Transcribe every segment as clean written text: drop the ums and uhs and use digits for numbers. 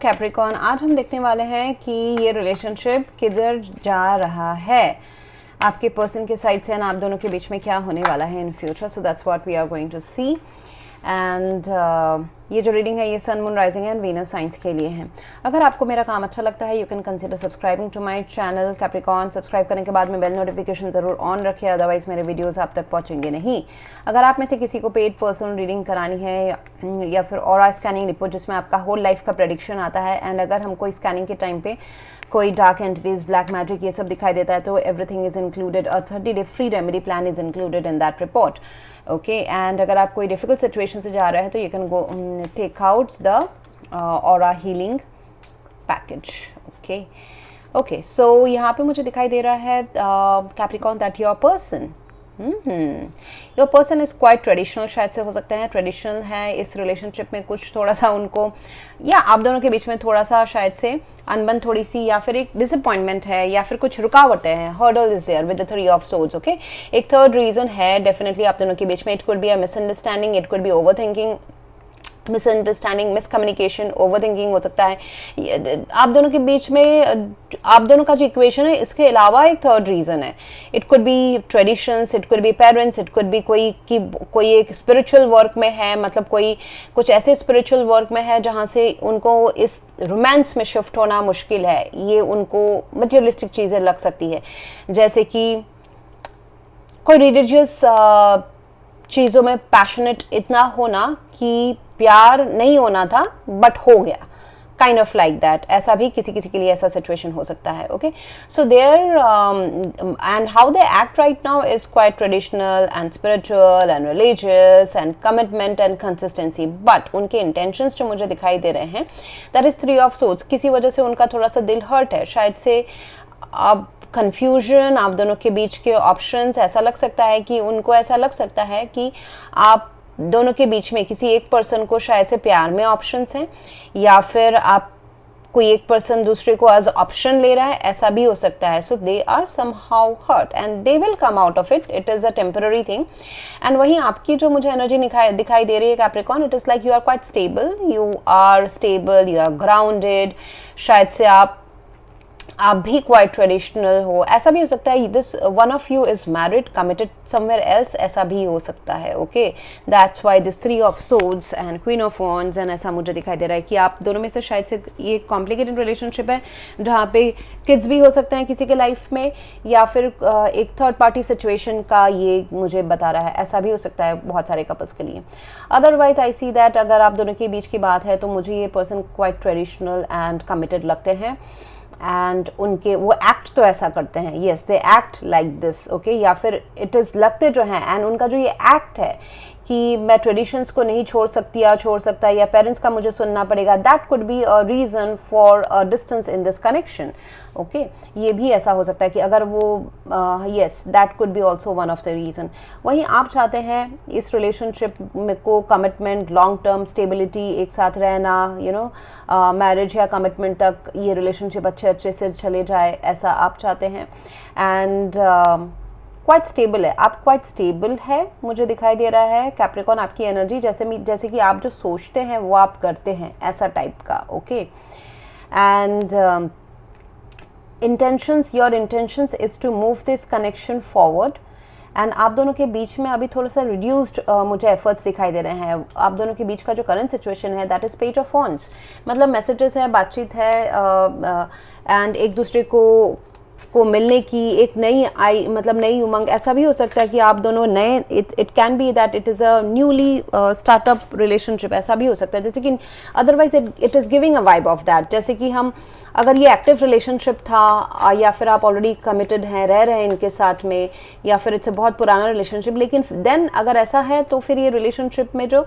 Capricorn, आज हम देखने वाले हैं कि ये रिलेशनशिप किधर जा रहा है आपके पर्सन के साइड से, एंड आप दोनों के बीच में क्या होने वाला है in future. So that's what we are going to see. And ये जो रीडिंग है ये sun, moon, rising and Venus science के लिए है. अगर आपको मेरा काम अच्छा लगता है you can consider subscribing to my channel Capricorn. Subscribe करने के बाद में बेल नोटिफिकेशन ज़रूर ऑन रखें, अदरवाइज मेरे वीडियोस आप तक पहुंचेंगे नहीं. अगर आप में से किसी को पेड पर्सनल रीडिंग करानी है या फिर ऑरा स्कैनिंग रिपोर्ट जिसमें आपका होल लाइफ का प्रेडिक्शन आता है, एंड अगर हमको स्कैनिंग के टाइम पे कोई डार्क एंटिटीज, ब्लैक मैजिक ये सब दिखाई देता है, तो everything is included. A 30-day free remedy plan is included in that report. Okay, and अगर आप कोई डिफिकल्ट सिचुएशन से जा रहे हैं तो you can go take out the aura healing package. Okay, so यहाँ पे मुझे दिखाई दे रहा है Capricorn that your person, your person is quite traditional. शायद से हो सकते हैं ट्रेडिशनल है इस रिलेशनशिप में, कुछ थोड़ा सा उनको या आप दोनों के बीच में थोड़ा सा शायद से अनबन थोड़ी सी, या फिर एक डिसअपॉइंटमेंट है, या फिर कुछ रुकावटें हैं. Hurdle is there with the 3 of swords. Okay, एक थर्ड रीजन है डेफिनेटली आप दोनों के बीच में. It could be a misunderstanding, it could be overthinking, misunderstanding, miscommunication, overthinking हो सकता है आप दोनों के बीच में. आप दोनों का जो इक्वेशन है इसके अलावा एक थर्ड रीजन है. It could B traditions, it could be parents, it could B कोई एक स्पिरिचुअल वर्क में है, मतलब कोई कुछ ऐसे स्पिरिचुअल वर्क में है जहाँ से उनको इस रोमांस में शिफ्ट होना मुश्किल है. ये उनको मटेरियलिस्टिक चीज़ें लग सकती है, जैसे कि कोई रिलीजियस चीज़ों में पैशनेट इतना होना कि प्यार नहीं होना था बट हो गया, काइंड ऑफ लाइक दैट. ऐसा भी किसी के लिए ऐसा सिचुएशन हो सकता है. Okay, so there and how they act right now is quite traditional and spiritual and religious and commitment and consistency. But उनके इंटेंशंस जो मुझे दिखाई दे रहे हैं दैट इज 3 ऑफ सोर्ड्स. किसी वजह से उनका थोड़ा सा दिल हर्ट है, शायद से अब कंफ्यूजन आप दोनों के बीच के ऑप्शंस. ऐसा लग सकता है कि उनको ऐसा लग सकता है कि आप दोनों के बीच में किसी एक पर्सन को शायद से प्यार में ऑप्शंस हैं, या फिर आप कोई एक पर्सन दूसरे को एज ऑप्शन ले रहा है, ऐसा भी हो सकता है. So they are somehow hurt and they will come out of it. It is a temporary thing. And वहीं आपकी जो मुझे एनर्जी दिखाई दे रही है Capricorn, it is like you are quite stable, you are grounded. शायद से आप भी क्वाइट ट्रेडिशनल हो, ऐसा भी हो सकता है. This one of you is married, committed somewhere else, ऐसा भी हो सकता है. Okay, that's why this 3 of swords and queen of wands. And ऐसा मुझे दिखाई दे रहा है कि आप दोनों में से शायद से ये कॉम्प्लिकेटेड रिलेशनशिप है जहाँ पे किड्स भी हो सकते हैं किसी के लाइफ में, या फिर एक थर्ड पार्टी सिचुएशन का ये मुझे बता रहा है. ऐसा भी हो सकता है बहुत सारे कपल्स के लिए. अदरवाइज आई सी दैट अगर आप दोनों के बीच की बात है तो मुझे ये person quite traditional and committed लगते हैं. एंड उनके वो एक्ट तो ऐसा करते हैं, yes they act like this. Okay, या फिर इट इज़ लगते जो हैं, एंड उनका जो ये एक्ट है कि मैं ट्रेडिशंस को नहीं छोड़ सकता या पेरेंट्स का मुझे सुनना पड़ेगा, that could be a reason for a distance in this connection. Okay, ये भी ऐसा हो सकता है कि अगर वो yes that could be also one of the reason. वहीं आप चाहते हैं इस रिलेशनशिप में को कमिटमेंट, लॉन्ग टर्म स्टेबिलिटी, एक साथ रहना, यू नो मैरिज या कमिटमेंट तक ये रिलेशनशिप अच्छे से चले जाए, ऐसा आप चाहते हैं. एंड क्वाइट स्टेबल है, आप क्वाइट स्टेबल है मुझे दिखाई दे रहा है कैप्रिकॉर्न. आपकी एनर्जी जैसे कि आप जो सोचते हैं वो आप करते हैं, ऐसा टाइप का. Okay, and intentions, your intentions is to move this connection forward. And आप दोनों के बीच में अभी थोड़ा सा रिड्यूस्ड मुझे एफर्ट्स दिखाई दे रहे हैं. आप दोनों के बीच का जो करंट सिचुएशन है that is page of wands, मतलब मैसेजेस है, बातचीत है, एंड एक दूसरे को मिलने की एक नई उमंग. ऐसा भी हो सकता है कि आप दोनों नए, it can be that it is a newly startup relationship, ऐसा भी हो सकता है. जैसे कि otherwise it is giving a vibe of that, जैसे कि हम अगर ये एक्टिव रिलेशनशिप था या फिर आप ऑलरेडी कमिटेड हैं, रह रहे हैं इनके साथ में, या फिर इट्स बहुत पुराना रिलेशनशिप, लेकिन देन अगर ऐसा है तो फिर ये रिलेशनशिप में जो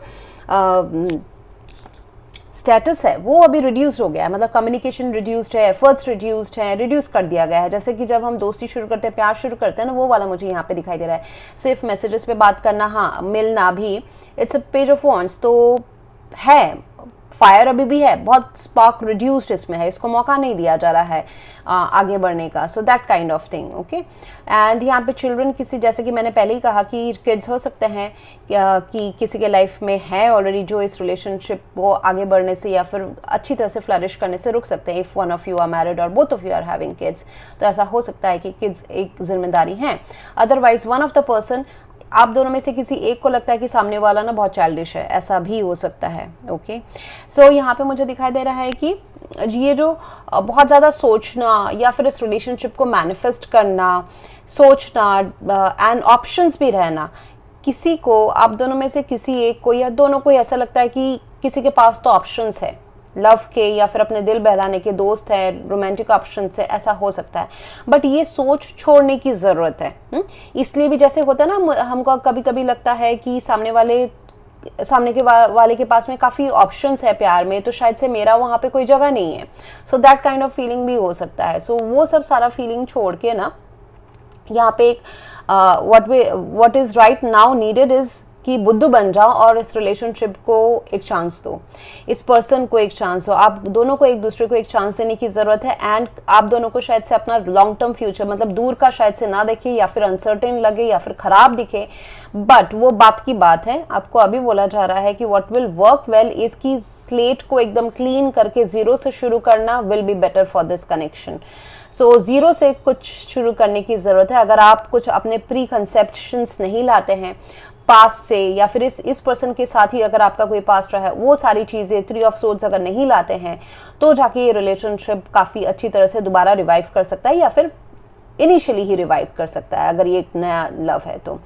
स्टेटस है वो अभी रिड्यूस हो गया है, मतलब कम्युनिकेशन रिड्यूस्ड है, एफर्ट्स रिड्यूस्ड है, रिड्यूस कर दिया गया है. जैसे कि जब हम दोस्ती शुरू करते हैं, प्यार शुरू करते हैं ना, वो वाला मुझे यहाँ पे दिखाई दे रहा है. सिर्फ मैसेजेस पे बात करना, हाँ मिलना भी, it's a page of wands तो है फायर अभी भी है, बहुत स्पार्क रिड्यूस्ड इसमें है, इसको मौका नहीं दिया जा रहा है आगे बढ़ने का. So that kind of thing. Okay. And यहाँ पे चिल्ड्रन किसी, जैसे कि मैंने पहले ही कहा कि किड्स हो सकते हैं कि किसी के लाइफ में है ऑलरेडी जो इस रिलेशनशिप को आगे बढ़ने से या फिर अच्छी तरह से फ्लरिश करने से रुक सकते हैं. If one of you are married और both of you are having kids, तो ऐसा हो सकता है कि किड्स एक जिम्मेदारी हैं. Otherwise one of the person, आप दोनों में से किसी एक को लगता है कि सामने वाला ना बहुत चाइल्डिश है, ऐसा भी हो सकता है. ओके. सो यहाँ पे मुझे दिखाई दे रहा है कि ये जो बहुत ज़्यादा सोचना या फिर इस रिलेशनशिप को मैनिफेस्ट करना, सोचना एंड ऑप्शंस भी रहना, किसी को, आप दोनों में से किसी एक को या दोनों को ऐसा लगता है कि किसी के पास तो ऑप्शंस है लव के या फिर अपने दिल बहलाने के, दोस्त है, रोमांटिक ऑप्शन से, ऐसा हो सकता है. बट ये सोच छोड़ने की ज़रूरत है. इसलिए भी जैसे होता है ना, हमको कभी कभी लगता है कि सामने वाले के पास में काफ़ी ऑप्शंस है प्यार में, तो शायद से मेरा वहाँ पे कोई जगह नहीं है. So that kind of feeling भी हो सकता है. सो वो सब सारा फीलिंग छोड़ के ना, यहाँ पे एक what is right now needed is कि बुद्धू बन जाओ और इस रिलेशनशिप को एक चांस दो, इस पर्सन को एक चांस दो. आप दोनों को एक दूसरे को एक चांस देने की ज़रूरत है. एंड आप दोनों को शायद से अपना लॉन्ग टर्म फ्यूचर, मतलब दूर का शायद से ना देखे या फिर अनसर्टेन लगे या फिर ख़राब दिखे, बट वो बात की बात है. आपको अभी बोला जा रहा है कि what will work well is की स्लेट को एकदम क्लीन करके ज़ीरो से शुरू करना will be better for this connection. So zero से कुछ शुरू करने की ज़रूरत है. अगर आप कुछ अपने प्री कंसेप्शंस नहीं लाते हैं पास्ट से, या फिर इस पर्सन के साथ ही अगर आपका कोई पास्ट रहा है, वो सारी चीज़ें, 3 ऑफ सोर्ड्स अगर नहीं लाते हैं, तो जाके ये रिलेशनशिप काफ़ी अच्छी तरह से दोबारा रिवाइव कर सकता है या फिर इनिशियली ही रिवाइव कर सकता है अगर ये एक नया लव है तो.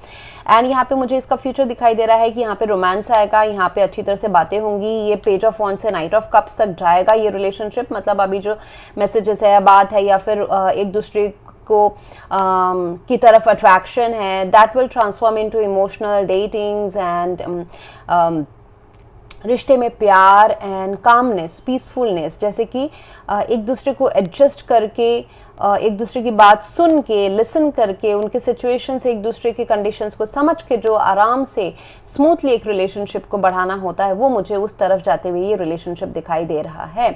एंड यहाँ पे मुझे इसका फ्यूचर दिखाई दे रहा है कि यहाँ पे रोमांस आएगा, यहाँ पे अच्छी तरह से बातें होंगी. ये पेज ऑफ वॉन्ड्स से नाइट ऑफ कप्स तक जाएगा ये रिलेशनशिप. मतलब अभी जो मैसेजेस है, बात है, या फिर एक दूसरे को की तरफ अट्रैक्शन है, that will transform into emotional datings and रिश्ते में प्यार एंड कामनेस, पीसफुलनेस, जैसे कि एक दूसरे को एडजस्ट करके, एक दूसरे की बात सुन के, लिसन करके, उनके सिचुएशन से एक दूसरे के कंडीशंस को समझ के जो आराम से स्मूथली एक रिलेशनशिप को बढ़ाना होता है, वो मुझे उस तरफ जाते हुए ये रिलेशनशिप दिखाई दे रहा है.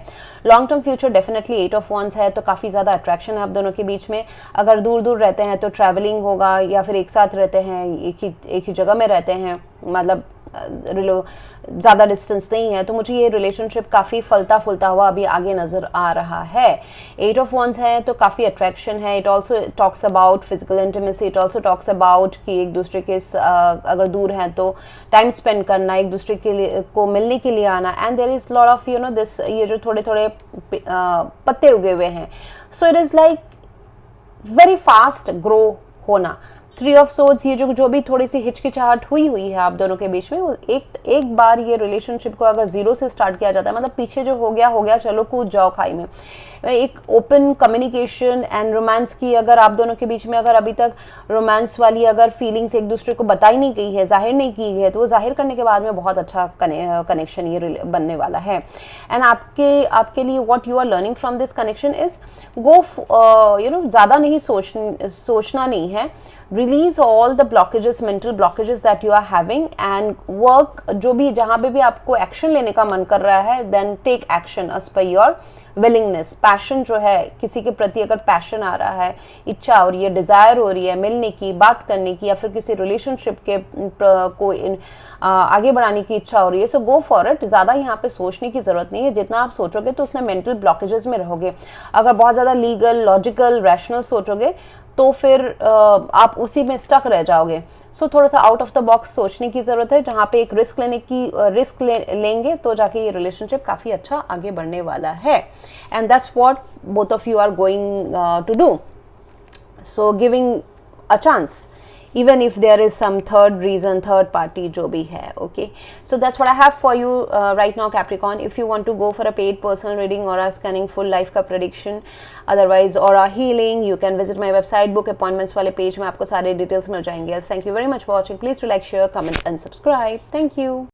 Long term future definitely 8 of wands है, तो काफ़ी ज़्यादा अट्रैक्शन है आप दोनों के बीच में. अगर दूर दूर रहते हैं तो ट्रैवलिंग होगा, या फिर एक साथ रहते हैं, एक ही जगह में रहते हैं, मतलब ज़्यादा डिस्टेंस नहीं है, तो मुझे ये रिलेशनशिप काफ़ी फलता फूलता हुआ अभी आगे नज़र आ रहा है. 8 ऑफ वॉन्ड्स है तो काफ़ी अट्रैक्शन है. It also talks about physical intimacy. It also talks about कि एक दूसरे के अगर दूर हैं तो टाइम स्पेंड करना, एक दूसरे के लिए को मिलने के लिए आना. And there is lot of this, ये जो थोड़े थोड़े पत्ते उगे हुए हैं, so it is like very fast grow होना. 3 ऑफ सोर्ड्स, ये जो भी थोड़ी सी हिचकिचाहट हुई है आप दोनों के बीच में, वो एक बार ये रिलेशनशिप को अगर ज़ीरो से स्टार्ट किया जाता है, मतलब पीछे जो हो गया, चलो कूद जाओ खाई में. एक ओपन कम्युनिकेशन एंड रोमांस की, अगर आप दोनों के बीच में अगर अभी तक रोमांस वाली अगर फीलिंग्स एक दूसरे को बताई नहीं गई है, जाहिर नहीं की है, तो वो जाहिर करने के बाद में बहुत अच्छा कनेक्शन ये बनने वाला है. एंड आपके लिए what you are learning from this connection is go ज़्यादा नहीं सोचना नहीं है. Release all the blockages, mental blockages that you are having, and work, जो भी जहाँ पे भी आपको एक्शन लेने का मन कर रहा है, then take action as per your willingness. Passion जो है, किसी के प्रति अगर पैशन आ रहा है, इच्छा हो रही है, डिज़ायर हो रही है मिलने की, बात करने की, या फिर किसी रिलेशनशिप के को आगे बढ़ाने की इच्छा हो रही है, सो गो फॉर इट. ज़्यादा यहाँ पे सोचने की ज़रूरत नहीं है. जितना आप सोचोगे तो उसमें मेंटल ब्लॉकेजेस में रहोगे. अगर बहुत ज़्यादा लीगल, लॉजिकल, रैशनल सोचोगे तो फिर आप उसी में स्टक रह जाओगे. सो थोड़ा सा आउट ऑफ द बॉक्स सोचने की ज़रूरत है, जहाँ पे एक रिस्क लेंगे तो जाके ये रिलेशनशिप काफ़ी अच्छा आगे बढ़ने वाला है. And that's what both of you are going to do. So giving a chance, even if there is some third party जो भी है. Okay, so that's what I have for you right now, Capricorn. If you want to go for a paid personal reading or a scanning full life का prediction, otherwise or a healing, you can visit my website, book appointments वाले page में आपको सारे details मिल जाएंगे. Thank you very much for watching. Please do like, share, comment and subscribe. Thank you.